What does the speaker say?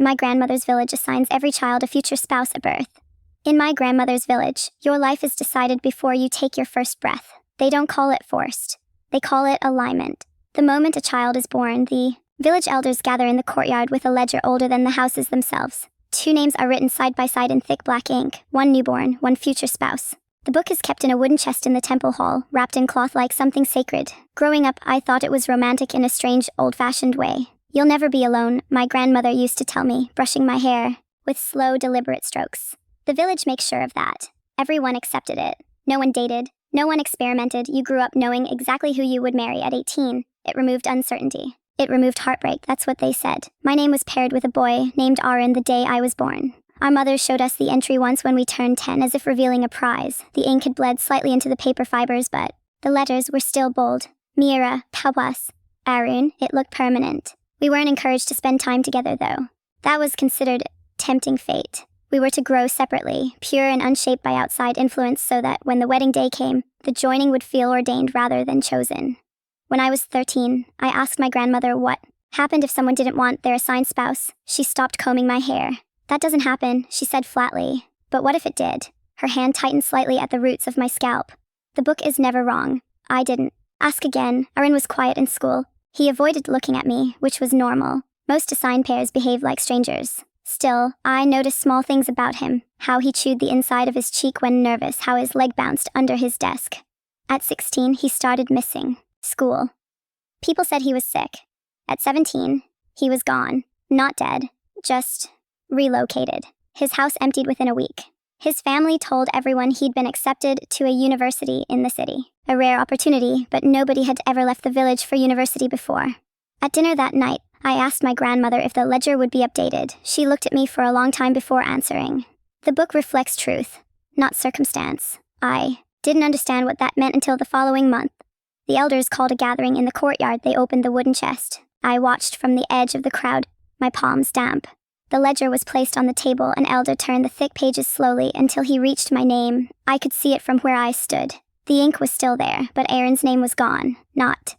My grandmother's village assigns every child a future spouse at birth. In my grandmother's village, your life is decided before you take your first breath. They don't call it forced. They call it alignment. The moment a child is born, the village elders gather in the courtyard with a ledger older than the houses themselves. 2 names are written side by side in thick black ink, one newborn, one future spouse. The book is kept in a wooden chest in the temple hall, wrapped in cloth like something sacred. Growing up, I thought it was romantic in a strange, old-fashioned way. You'll never be alone, my grandmother used to tell me, brushing my hair with slow, deliberate strokes. The village makes sure of that. Everyone accepted it. No one dated. No one experimented. You grew up knowing exactly who you would marry at 18. It removed uncertainty. It removed heartbreak, that's what they said. My name was paired with a boy named Aaron the day I was born. Our mothers showed us the entry once when we turned 10 as if revealing a prize. The ink had bled slightly into the paper fibers, but the letters were still bold. Mira, Pawas, Arun, it looked permanent. We weren't encouraged to spend time together, though. That was considered tempting fate. We were to grow separately, pure and unshaped by outside influence, so that when the wedding day came, the joining would feel ordained rather than chosen. When I was 13, I asked my grandmother what happened if someone didn't want their assigned spouse. She stopped combing my hair. That doesn't happen, she said flatly. But what if it did? Her hand tightened slightly at the roots of my scalp. The book is never wrong. I didn't ask again. Aaron was quiet in school. He avoided looking at me, which was normal. Most assigned pairs behave like strangers. Still, I noticed small things about him. How he chewed the inside of his cheek when nervous, how his leg bounced under his desk. At 16, he started missing school. People said he was sick. At 17, he was gone. Not dead, just relocated. His house emptied within a week. His family told everyone he'd been accepted to a university in the city. A rare opportunity, but nobody had ever left the village for university before. At dinner that night, I asked my grandmother if the ledger would be updated. She looked at me for a long time before answering. The book reflects truth, not circumstance. I didn't understand what that meant until the following month. The elders called a gathering in the courtyard. They opened the wooden chest. I watched from the edge of the crowd, my palms damp. The ledger was placed on the table. An elder turned the thick pages slowly until he reached my name. I could see it from where I stood. The ink was still there, but Aaron's name was gone. Not